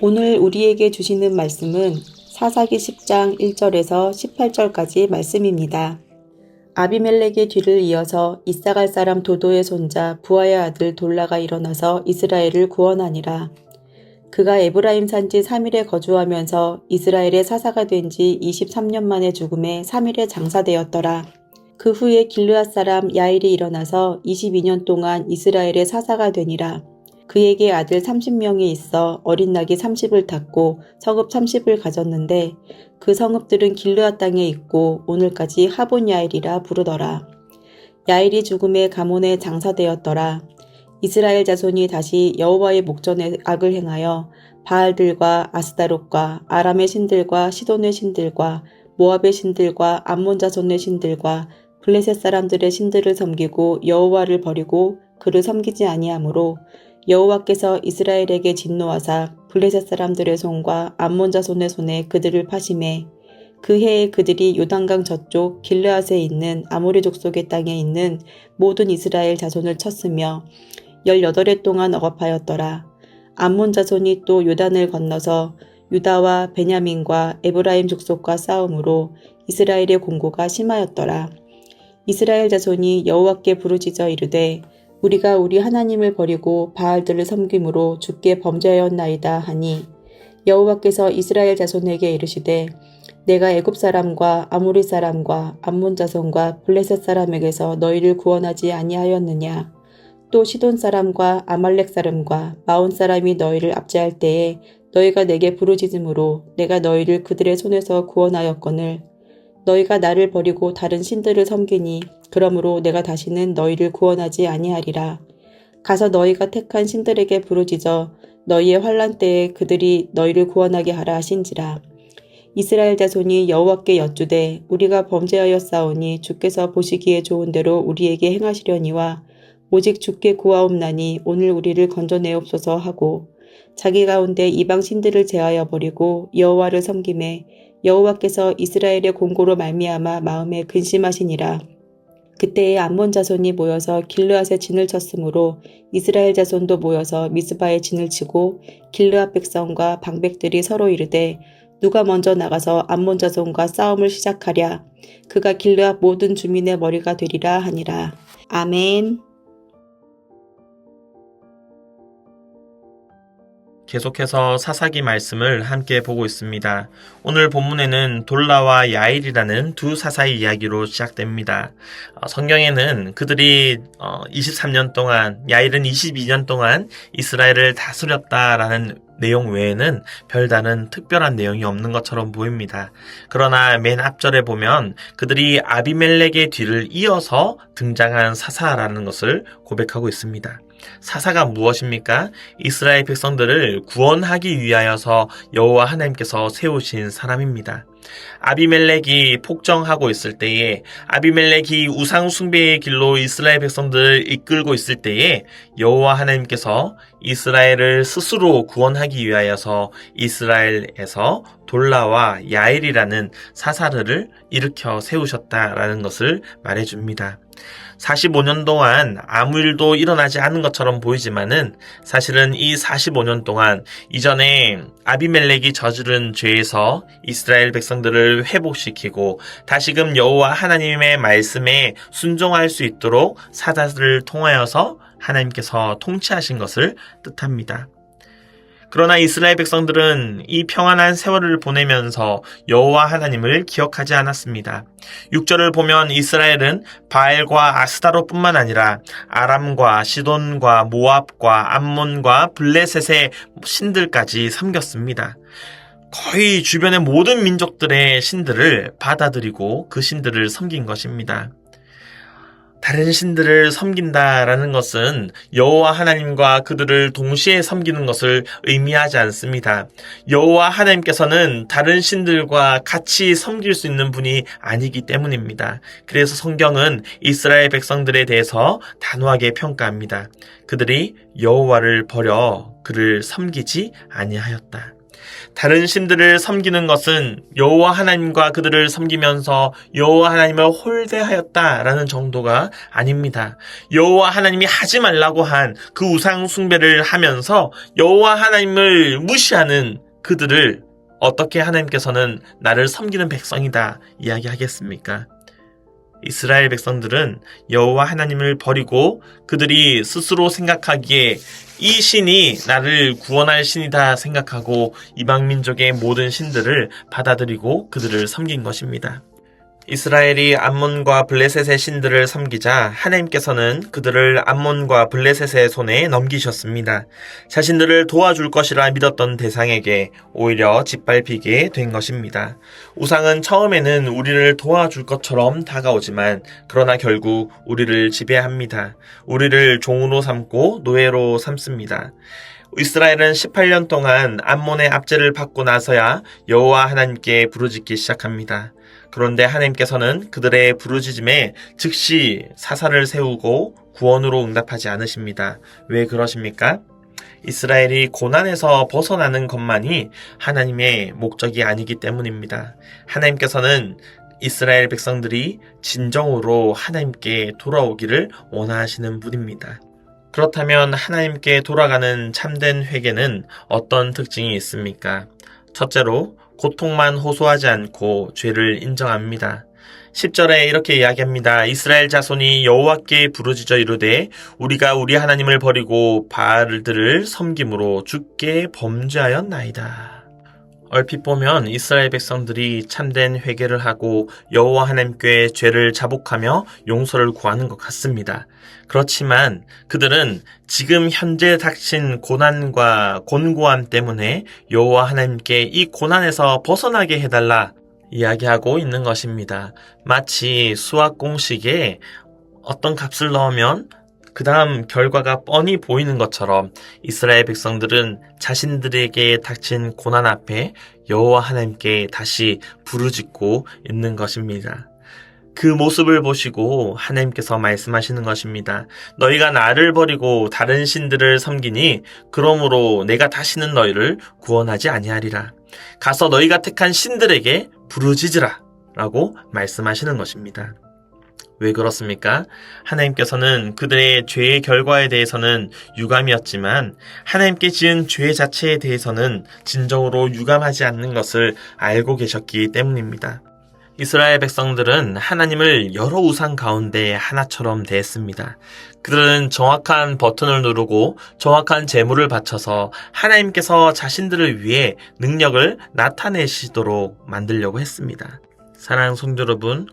오늘 우리에게 주시는 말씀은 사사기 10장 1절에서 18절까지 말씀입니다. 아비멜렉의 뒤를 이어서 이사갈 사람 도도의 손자 부하의 아들 돌라가 일어나서 이스라엘을 구원하니라. 그가 에브라임 산지 3일에 거주하면서 이스라엘의 사사가 된 지 23년 만에 죽음에 3일에 장사되었더라. 그 후에 길르앗 사람 야일이 일어나서 22년 동안 이스라엘의 사사가 되니라. 그에게 아들 30명이 있어 어린 낙이 30을 탔고 성읍 30을 가졌는데 그 성읍들은 길르앗 땅에 있고 오늘까지 하본 야일이라 부르더라. 야일이 죽음에 가몬에 장사되었더라. 이스라엘 자손이 다시 여호와의 목전에 악을 행하여 바알들과 아스다롯과 아람의 신들과 시돈의 신들과 모압의 신들과 암몬 자손의 신들과 블레셋 사람들의 신들을 섬기고 여호와를 버리고 그를 섬기지 아니하므로 여호와께서 이스라엘에게 진노하사 블레셋 사람들의 손과 암몬 자손의 손에 그들을 파심해 그 해에 그들이 요단강 저쪽 길르앗에 있는 아모리 족속의 땅에 있는 모든 이스라엘 자손을 쳤으며 18해 동안 억압하였더라. 암몬 자손이 또 요단을 건너서 유다와 베냐민과 에브라임 족속과 싸움으로 이스라엘의 공고가 심하였더라. 이스라엘 자손이 여호와께 부르짖어 이르되 우리가 우리 하나님을 버리고 바알들을 섬김으로 주께 범죄하였나이다 하니 여호와께서 이스라엘 자손에게 이르시되 내가 애굽 사람과 아모리 사람과 암몬 자손과 블레셋 사람에게서 너희를 구원하지 아니하였느냐. 또 시돈 사람과 아말렉 사람과 마온 사람이 너희를 압제할 때에 너희가 내게 부르짖음으로 내가 너희를 그들의 손에서 구원하였거늘 너희가 나를 버리고 다른 신들을 섬기니 그러므로 내가 다시는 너희를 구원하지 아니하리라. 가서 너희가 택한 신들에게 부르짖어 너희의 환난 때에 그들이 너희를 구원하게 하라 하신지라. 이스라엘 자손이 여호와께 여쭈되 우리가 범죄하였사오니 주께서 보시기에 좋은 대로 우리에게 행하시려니와 오직 주께 구하옵나니 오늘 우리를 건져내옵소서 하고 자기 가운데 이방 신들을 제하여 버리고 여호와를 섬김에 여호와께서 이스라엘의 공고로 말미암아 마음에 근심하시니라. 그때에 암몬 자손이 모여서 길르앗에 진을 쳤으므로 이스라엘 자손도 모여서 미스바에 진을 치고 길르앗 백성과 방백들이 서로 이르되 누가 먼저 나가서 암몬 자손과 싸움을 시작하랴. 그가 길르앗 모든 주민의 머리가 되리라 하니라. 아멘. 계속해서 사사기 말씀을 함께 보고 있습니다. 오늘 본문에는 돌라와 야일이라는 두 사사의 이야기로 시작됩니다. 성경에는 그들이 23년 동안, 야일은 22년 동안 이스라엘을 다스렸다라는 내용 외에는 별다른 특별한 내용이 없는 것처럼 보입니다. 그러나 맨 앞절에 보면 그들이 아비멜렉의 뒤를 이어서 등장한 사사라는 것을 고백하고 있습니다. 사사가 무엇입니까? 이스라엘 백성들을 구원하기 위하여서 여호와 하나님께서 세우신 사람입니다. 아비멜렉이 폭정하고 있을 때에 아비멜렉이 우상 숭배의 길로 이스라엘 백성들을 이끌고 있을 때에 여호와 하나님께서 이스라엘을 스스로 구원하기 위하여서 이스라엘에서 돌라와 야일이라는 사사들을 일으켜 세우셨다라는 것을 말해줍니다. 45년 동안 아무 일도 일어나지 않은 것처럼 보이지만은 사실은 이 45년 동안 이전에 아비멜렉이 저지른 죄에서 이스라엘 백성들을 회복시키고 다시금 여호와 하나님의 말씀에 순종할 수 있도록 사사들을 통하여서 하나님께서 통치하신 것을 뜻합니다. 그러나 이스라엘 백성들은 이 평안한 세월을 보내면서 여호와 하나님을 기억하지 않았습니다. 6절을 보면 이스라엘은 바알과 아스타롯뿐만 아니라 아람과 시돈과 모압과 암몬과 블레셋의 신들까지 섬겼습니다. 거의 주변의 모든 민족들의 신들을 받아들이고 그 신들을 섬긴 것입니다. 다른 신들을 섬긴다라는 것은 여호와 하나님과 그들을 동시에 섬기는 것을 의미하지 않습니다. 여호와 하나님께서는 다른 신들과 같이 섬길 수 있는 분이 아니기 때문입니다. 그래서 성경은 이스라엘 백성들에 대해서 단호하게 평가합니다. 그들이 여호와를 버려 그를 섬기지 아니하였다. 다른 신들을 섬기는 것은 여호와 하나님과 그들을 섬기면서 여호와 하나님을 홀대하였다라는 정도가 아닙니다. 여호와 하나님이 하지 말라고 한 그 우상 숭배를 하면서 여호와 하나님을 무시하는 그들을 어떻게 하나님께서는 나를 섬기는 백성이다 이야기하겠습니까? 이스라엘 백성들은 여호와 하나님을 버리고 그들이 스스로 생각하기에 이 신이 나를 구원할 신이다 생각하고 이방 민족의 모든 신들을 받아들이고 그들을 섬긴 것입니다. 이스라엘이 암몬과 블레셋의 신들을 섬기자 하나님께서는 그들을 암몬과 블레셋의 손에 넘기셨습니다. 자신들을 도와줄 것이라 믿었던 대상에게 오히려 짓밟히게 된 것입니다. 우상은 처음에는 우리를 도와줄 것처럼 다가오지만 그러나 결국 우리를 지배합니다. 우리를 종으로 삼고 노예로 삼습니다. 이스라엘은 18년 동안 암몬의 압제를 받고 나서야 여호와 하나님께 부르짖기 시작합니다. 그런데 하나님께서는 그들의 부르짖음에 즉시 사사를 세우고 구원으로 응답하지 않으십니다. 왜 그러십니까? 이스라엘이 고난에서 벗어나는 것만이 하나님의 목적이 아니기 때문입니다. 하나님께서는 이스라엘 백성들이 진정으로 하나님께 돌아오기를 원하시는 분입니다. 그렇다면 하나님께 돌아가는 참된 회개는 어떤 특징이 있습니까? 첫째로 고통만 호소하지 않고 죄를 인정합니다. 10절에 이렇게 이야기합니다. 이스라엘 자손이 여호와께 부르짖어 이르되 우리가 우리 하나님을 버리고 바알들을 섬김으로 주께 범죄하였나이다. 얼핏 보면 이스라엘 백성들이 참된 회개를 하고 여호와 하나님께 죄를 자복하며 용서를 구하는 것 같습니다. 그렇지만 그들은 지금 현재 닥친 고난과 곤고함 때문에 여호와 하나님께 이 고난에서 벗어나게 해달라 이야기하고 있는 것입니다. 마치 수학 공식에 어떤 값을 넣으면 그 다음 결과가 뻔히 보이는 것처럼 이스라엘 백성들은 자신들에게 닥친 고난 앞에 여호와 하나님께 다시 부르짖고 있는 것입니다. 그 모습을 보시고 하나님께서 말씀하시는 것입니다. 너희가 나를 버리고 다른 신들을 섬기니 그러므로 내가 다시는 너희를 구원하지 아니하리라. 가서 너희가 택한 신들에게 부르짖으라 라고 말씀하시는 것입니다. 왜 그렇습니까? 하나님께서는 그들의 죄의 결과에 대해서는 유감이었지만 하나님께 지은 죄 자체에 대해서는 진정으로 유감하지 않는 것을 알고 계셨기 때문입니다. 이스라엘 백성들은 하나님을 여러 우상 가운데 하나처럼 대했습니다. 그들은 정확한 버튼을 누르고 정확한 제물을 바쳐서 하나님께서 자신들을 위해 능력을 나타내시도록 만들려고 했습니다. 사랑하는 성도 여러분,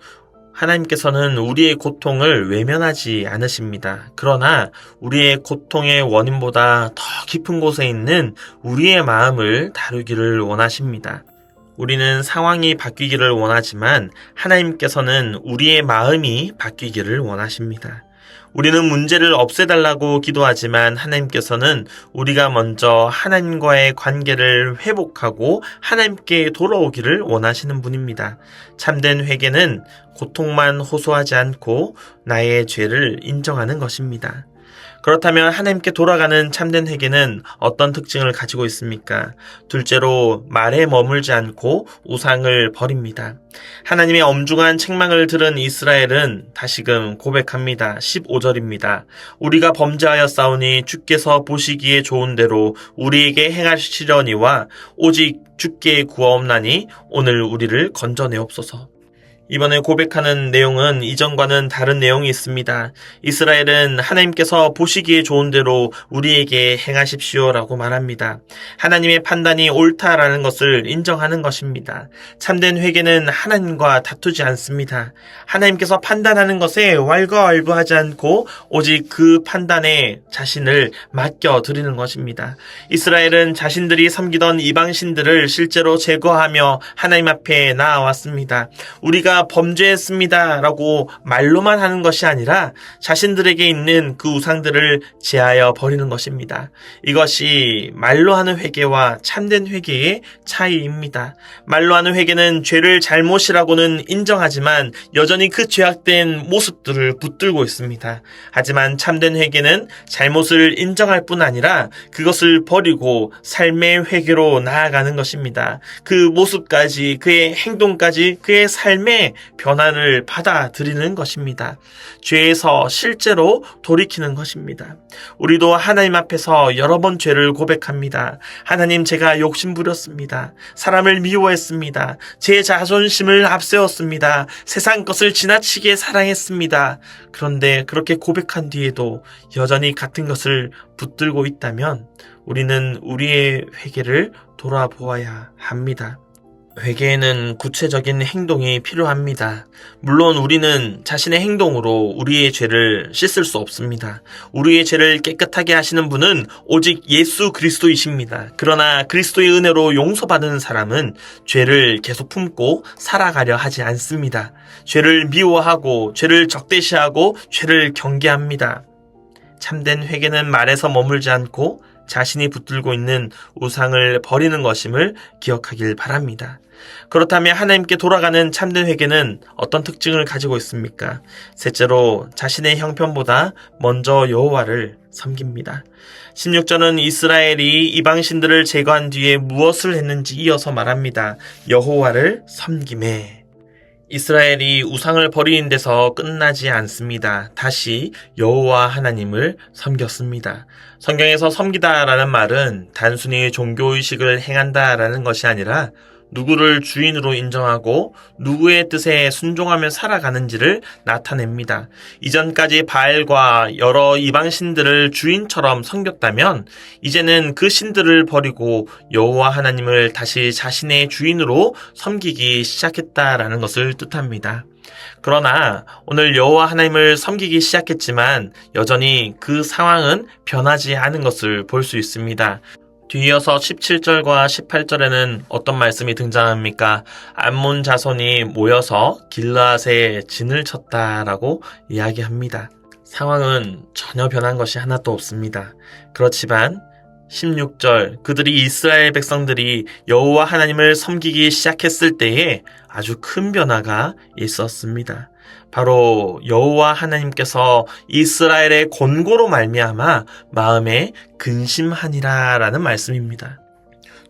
하나님께서는 우리의 고통을 외면하지 않으십니다. 그러나 우리의 고통의 원인보다 더 깊은 곳에 있는 우리의 마음을 다루기를 원하십니다. 우리는 상황이 바뀌기를 원하지만 하나님께서는 우리의 마음이 바뀌기를 원하십니다. 우리는 문제를 없애달라고 기도하지만 하나님께서는 우리가 먼저 하나님과의 관계를 회복하고 하나님께 돌아오기를 원하시는 분입니다. 참된 회개는 고통만 호소하지 않고 나의 죄를 인정하는 것입니다. 그렇다면 하나님께 돌아가는 참된 회개는 어떤 특징을 가지고 있습니까? 둘째로 말에 머물지 않고 우상을 버립니다. 하나님의 엄중한 책망을 들은 이스라엘은 다시금 고백합니다. 15절입니다. 우리가 범죄하였사오니 주께서 보시기에 좋은 대로 우리에게 행하시려니와 오직 주께 구하옵나니 오늘 우리를 건져내옵소서. 이번에 고백하는 내용은 이전과는 다른 내용이 있습니다. 이스라엘은 하나님께서 보시기에 좋은 대로 우리에게 행하십시오라고 말합니다. 하나님의 판단이 옳다라는 것을 인정하는 것입니다. 참된 회개는 하나님과 다투지 않습니다. 하나님께서 판단하는 것에 왈가왈부하지 않고 오직 그 판단에 자신을 맡겨드리는 것입니다. 이스라엘은 자신들이 섬기던 이방신들을 실제로 제거하며 하나님 앞에 나아왔습니다. 우리가 우리가 범죄했습니다 라고 말로만 하는 것이 아니라 자신들에게 있는 그 우상들을 제하여 버리는 것입니다. 이것이 말로 하는 회개와 참된 회개의 차이입니다. 말로 하는 회개는 죄를 잘못이라고는 인정하지만 여전히 그 죄악된 모습들을 붙들고 있습니다. 하지만 참된 회개는 잘못을 인정할 뿐 아니라 그것을 버리고 삶의 회개로 나아가는 것입니다. 그 모습까지, 그의 행동까지, 그의 삶의 변화를 받아들이는 것입니다. 죄에서 실제로 돌이키는 것입니다. 우리도 하나님 앞에서 여러 번 죄를 고백합니다. 하나님, 제가 욕심부렸습니다. 사람을 미워했습니다. 제 자존심을 앞세웠습니다. 세상 것을 지나치게 사랑했습니다. 그런데 그렇게 고백한 뒤에도 여전히 같은 것을 붙들고 있다면 우리는 우리의 회개를 돌아보아야 합니다. 회개에는 구체적인 행동이 필요합니다. 물론 우리는 자신의 행동으로 우리의 죄를 씻을 수 없습니다. 우리의 죄를 깨끗하게 하시는 분은 오직 예수 그리스도이십니다. 그러나 그리스도의 은혜로 용서받은 사람은 죄를 계속 품고 살아가려 하지 않습니다. 죄를 미워하고 죄를 적대시하고 죄를 경계합니다. 참된 회개는 말에서 머물지 않고 자신이 붙들고 있는 우상을 버리는 것임을 기억하길 바랍니다. 그렇다면 하나님께 돌아가는 참된 회개는 어떤 특징을 가지고 있습니까? 셋째로 자신의 형편보다 먼저 여호와를 섬깁니다. 16절은 이스라엘이 이방신들을 제거한 뒤에 무엇을 했는지 이어서 말합니다. 여호와를 섬김에. 이스라엘이 우상을 버리는 데서 끝나지 않습니다. 다시 여호와 하나님을 섬겼습니다. 성경에서 섬기다라는 말은 단순히 종교의식을 행한다라는 것이 아니라 누구를 주인으로 인정하고 누구의 뜻에 순종하며 살아가는지를 나타냅니다. 이전까지 바알과 여러 이방신들을 주인처럼 섬겼다면 이제는 그 신들을 버리고 여호와 하나님을 다시 자신의 주인으로 섬기기 시작했다라는 것을 뜻합니다. 그러나 오늘 여호와 하나님을 섬기기 시작했지만 여전히 그 상황은 변하지 않은 것을 볼 수 있습니다. 뒤이어서 17절과 18절에는 어떤 말씀이 등장합니까? 암몬 자손이 모여서 길르앗에 진을 쳤다라고 이야기합니다. 상황은 전혀 변한 것이 하나도 없습니다. 그렇지만 16절 그들이 이스라엘 백성들이 여호와 하나님을 섬기기 시작했을 때에 아주 큰 변화가 있었습니다. 바로 여호와 하나님께서 이스라엘의 권고로 말미암아 마음에 근심하니라 라는 말씀입니다.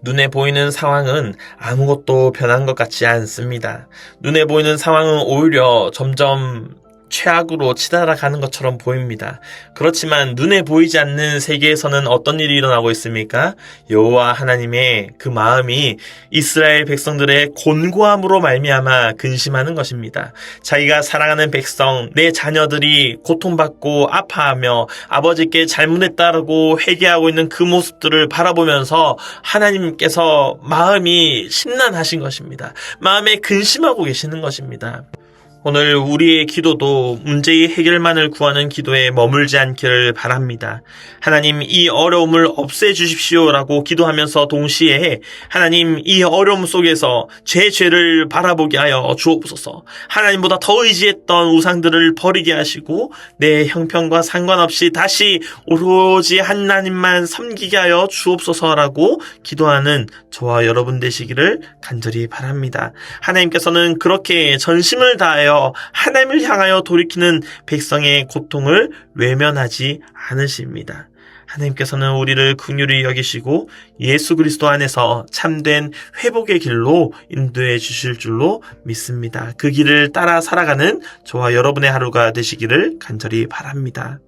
눈에 보이는 상황은 아무것도 변한 것 같지 않습니다. 눈에 보이는 상황은 오히려 점점 최악으로 치달아가는 것처럼 보입니다. 그렇지만 눈에 보이지 않는 세계에서는 어떤 일이 일어나고 있습니까? 여호와 하나님의 그 마음이 이스라엘 백성들의 곤고함으로 말미암아 근심하는 것입니다. 자기가 사랑하는 백성, 내 자녀들이 고통받고 아파하며 아버지께 잘못했다라고 회개하고 있는 그 모습들을 바라보면서 하나님께서 마음이 심란하신 것입니다. 마음에 근심하고 계시는 것입니다. 오늘 우리의 기도도 문제의 해결만을 구하는 기도에 머물지 않기를 바랍니다. 하나님, 이 어려움을 없애주십시오라고 기도하면서 동시에 하나님, 이 어려움 속에서 제 죄를 바라보게 하여 주옵소서. 하나님보다 더 의지했던 우상들을 버리게 하시고 내 형편과 상관없이 다시 오로지 하나님만 섬기게 하여 주옵소서라고 기도하는 저와 여러분 되시기를 간절히 바랍니다. 하나님께서는 그렇게 전심을 다하여 하나님을 향하여 돌이키는 백성의 고통을 외면하지 않으십니다. 하나님께서는 우리를 긍휼히 여기시고 예수 그리스도 안에서 참된 회복의 길로 인도해 주실 줄로 믿습니다. 그 길을 따라 살아가는 저와 여러분의 하루가 되시기를 간절히 바랍니다.